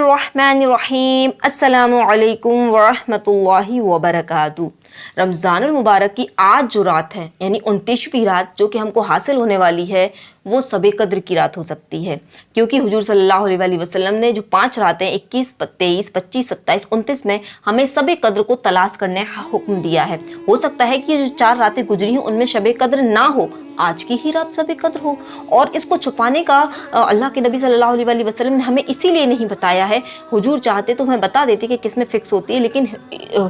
बिस्मिल्लाहिर्रहमानिर्रहीम। अस्सलामु अलैकुम वरहमतुल्लाहि वबरकातुहू। रमज़ानुल मुबारक की आज जो रात है यानी 29वीं रात जो कि हमको हासिल होने वाली है वो शब कद्र की रात हो सकती है, क्योंकि हुजूर सल्लल्लाहु अलैहि वसल्लम ने जो 5 रातें 21, 23, 25, 27, 29 में हमें शब कद्र को तलाश करने का हुक्म दिया है। हो सकता है कि जो 4 रातें गुजरी हैं उनमें शब कद्र ना हो, आज की ही रात शब कद्र हो। और इसको छुपाने का अल्लाह के नबी सल्लल्लाहु अलैहि वसल्लम ने हमें इसीलिए नहीं बताया है। हुजूर चाहते तो हमें बता देते कि किस में फिक्स होती है, लेकिन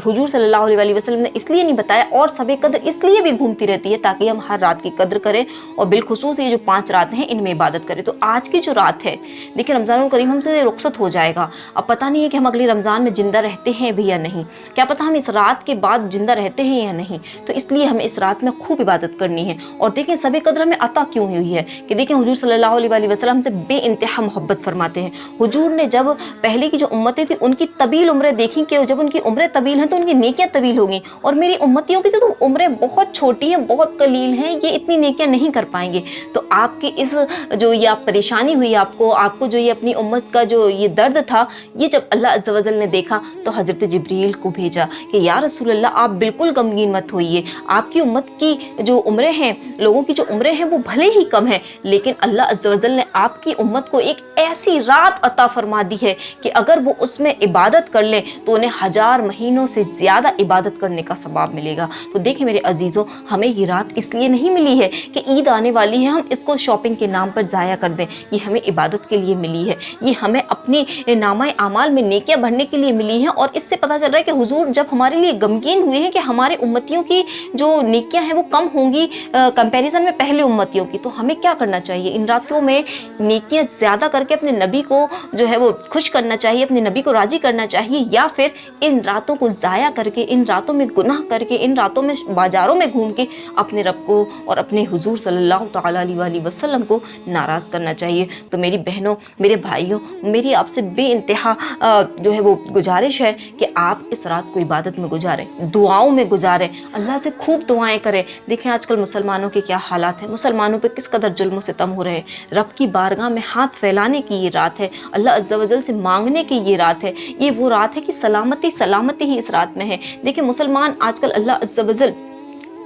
हुजूर सल्लल्लाहु अलैहि वसल्लम ने इसलिए नहीं बताया। और शब कद्र इसलिए भी घूमती रहती है ताकि हम हर रात की कद्र करें और बिलखुसूस ये जो 5 रातें हैं इनमें इबादत करें। तो आज की जो रात है, देखिए रमज़ानुल करीम हमसे रुखसत हो जाएगा। अब पता नहीं है कि हम अगले रमज़ान में ज़िंदा रहते हैं भी या नहीं, क्या पता हम इस रात के बाद ज़िंदा रहते हैं या नहीं। तो इसलिए हमें इस रात में खूब इबादत करनी है। और देखें शब कद्र में अता क्यों हुई है कि देखें हुजूर सल्लल्लाहु अलैहि वसल्लम से बेइंतहा मोहब्बत फरमाते हैं। हुजूर ने जब पहले की जो उम्मतें थी उनकी तवील उम्रें देखी कि जब उनकी उम्रें तवील हैं तो उनकी नेकियां तवील होंगी, और मेरी उम्मतियों की तो उम्रें बहुत छोटी हैं, बहुत कलील हैं, ये इतनी नेकियां नहीं कर पाएंगे। तो आपकी इस जो ये आप परेशानी हुई आपको जो ये अपनी उम्मत का जो ये दर्द था, ये जब अल्लाह अज़्ज़ा वजल ने देखा तो हज़रत जिब्रील को भेजा कि या रसूल अल्लाह आप बिल्कुल गमगीन मत होइए। आपकी उम्मत की जो उम्रें हैं, लोगों की जो उम्रें हैं वो भले ही कम है, लेकिन अल्लाह अज़्ज़ा वजल ने आपकी उम्मत को एक ऐसी रात अता फरमा दी है कि अगर वो उसमें इबादत कर लें तो उन्हें 1000 महीनों से ज़्यादा इबादत करने का सवाब मिलेगा। तो देखिए मेरे अजीज़ों, हमें ये रात इसलिए नहीं मिली है कि ईद आने वाली है हम इसको शॉपिंग के नाम पर ज़ाया कर दें। ये हमें इबादत के लिए मिली है, ये हमें अपनी नामाए आमाल में नेकियां भरने के लिए मिली है। और इससे पता चल रहा है कि हुजूर जब हमारे लिए गमगीन हुए हैं कि हमारे उम्मतियों की जो नेकियां हैं वो कम होंगी कंपैरिजन में पहले उम्मतियों की, तो हमें क्या करना चाहिए, इन रातों में नेकियां ज़्यादा करके अपने नबी को जो है वो खुश करना चाहिए, अपने नबी को राज़ी करना चाहिए, या फिर इन रातों को ज़ाया करके, इन रातों में गुनाह करके, इन रातों में बाज़ारों में घूम के अपने रब को और अपने हुजूर सल्लल्लाहु तआला अलैहि वसल्लम को नाराज़ करना चाहिए। तो मेरी बहनों, मेरे भाइयों, मेरी आपसे बेइंतहा जो है वो गुजारिश है कि आप इस रात को इबादत में गुजारें, दुआओं में गुजारें, अल्लाह से खूब दुआएं करें। देखें आजकल मुसलमानों के क्या हालात हैं, मुसलमानों पे किस कदर जुल्म सितम हो रहे हैं। रब की बारगाह में हाथ फैलाने की ये रात है, अल्लाह अज़्ज़ा वजल से मांगने की ये रात है। ये वो रात है कि सलामती ही इस रात में है। देखिए मुसलमान आजकल अल्लाह अज़्ज़ा वजल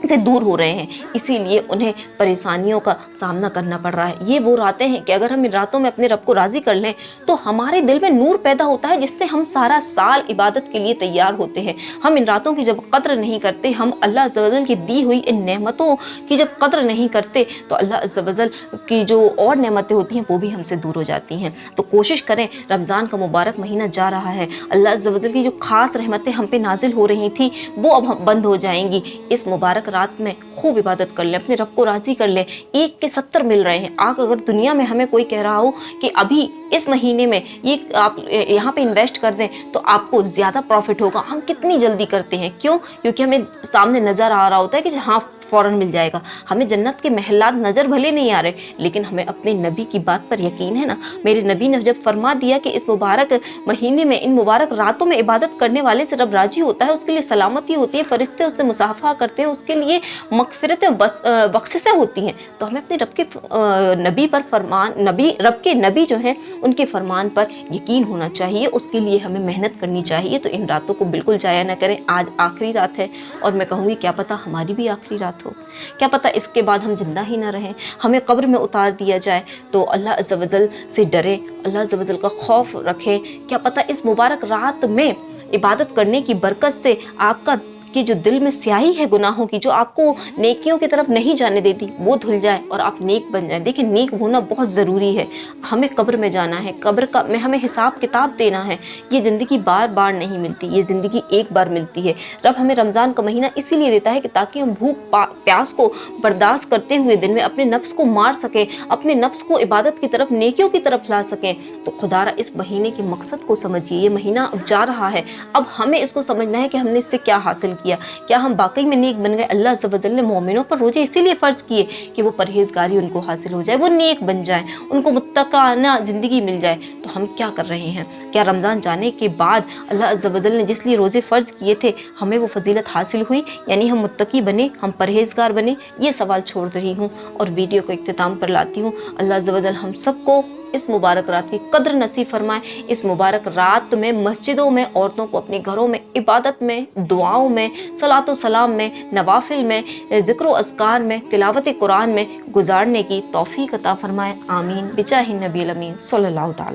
से दूर हो रहे हैं, इसीलिए उन्हें परेशानियों का सामना करना पड़ रहा है। ये वो रातें हैं कि अगर हम इन रातों में अपने रब को राज़ी कर लें तो हमारे दिल में नूर पैदा होता है, जिससे हम सारा साल इबादत के लिए तैयार होते हैं। हम इन रातों की जब कद्र नहीं करते, हम अल्लाह अज़्ज़ा वजल की दी हुई इन नेमतों की जब कद्र नहीं करते, तो अल्लाह अज़्ज़ा वजल की जो और नेमतें होती हैं वो भी हमसे दूर हो जाती हैं। तो कोशिश करें, रमज़ान का मुबारक महीना जा रहा है, अल्लाह अज़्ज़ा वजल की जो ख़ास रहमतें हम पे नाजिल हो रही थी वो अब हम बंद हो जाएंगी। इस मुबारक रात में खूब इबादत कर लें, अपने रब को राज़ी कर लें। 1 के 70 मिल रहे हैं। अगर दुनिया में हमें कोई कह रहा हो कि अभी इस महीने में ये आप यहाँ पे इन्वेस्ट कर दें तो आपको ज़्यादा प्रॉफिट होगा, हम कितनी जल्दी करते हैं। क्यों? क्योंकि हमें सामने नज़र आ रहा होता है कि हाँ फ़ौरन मिल जाएगा। हमें जन्नत के महलात नज़र भले नहीं आ रहे, लेकिन हमें अपने नबी की बात पर यकीन है ना। मेरे नबी ने जब फरमा दिया कि इस मुबारक महीने में, इन मुबारक रातों में इबादत करने वाले से रब राजी होता है, उसके लिए सलामती होती है, फरिश्ते उससे मुसाफा करते हैं, उसके लिए मग़फ़िरत बख्शिशें होती हैं। तो हमें अपने रब के नबी पर रब के नबी जो हैं उनके फरमान पर यकीन होना चाहिए, उसके लिए हमें मेहनत करनी चाहिए। तो इन रातों को बिल्कुल ज़ाया न करें। आज आखिरी रात है और मैं कहूँगी क्या पता हमारी भी आखिरी रात हो, क्या पता इसके बाद हम जिंदा ही ना रहें, हमें कब्र में उतार दिया जाए। तो अल्लाह अज़्ज़ा वजल से डरें, अल्लाह अज़्ज़ा वजल का खौफ रखें। क्या पता इस मुबारक रात में इबादत करने की बरकत से आपका कि जो दिल में स्याही है गुनाहों की, जो आपको नेकियों की तरफ नहीं जाने देती, वो धुल जाए और आप नेक बन जाए। देखिए नेक होना बहुत ज़रूरी है। हमें कब्र में जाना है, कब्र में हमें हिसाब किताब देना है। ये ज़िंदगी बार बार नहीं मिलती, ये ज़िंदगी एक बार मिलती है। रब हमें रमज़ान का महीना इसीलिए देता है कि ताकि हम भूख प्यास को बर्दाश्त करते हुए दिन में अपने नफ्स को मार सकें, अपने नफ्स को इबादत की तरफ, नेकियों की तरफ ला सकें। तो खुदारा इस महीने के मकसद को समझिए। ये महीना अब जा रहा है, अब हमें इसको समझना है कि हमने इससे क्या हासिल किया, क्या हम वाकई में नेक बन गए। अल्लाह अज़्ज़ा वजल ने मोमिनों पर रोजे इसीलिए फ़र्ज किए कि वो परहेज़गारी उनको हासिल हो जाए, वो नेक बन जाए, उनको मुत्तक़ाना ज़िंदगी मिल जाए। तो हम क्या कर रहे हैं? क्या रमज़ान जाने के बाद अल्लाह अज़्ज़ा वजल ने जिस लिए रोजे फ़र्ज किए थे हमें वो फजीलत हासिल हुई, यानी हम मुत्तकी बने, हम परहेज़गार बने? ये सवाल छोड़ रही हूँ और वीडियो को इख्तिताम पर लाती हूँ। अल्लाह अज़्ज़ा वजल हम सबको اس مبارک رات کی قدر نصیب فرمائے. اس مبارک رات میں مسجدوں میں عورتوں کو اپنے گھروں میں عبادت میں، دعاؤں میں، صلاۃ و سلام میں، نوافل میں، ذکر و اذکار میں، تلاوت قرآن میں گزارنے کی توفیق عطا فرمائے. آمین بجاہ النبی الامین صلی اللہ تعالی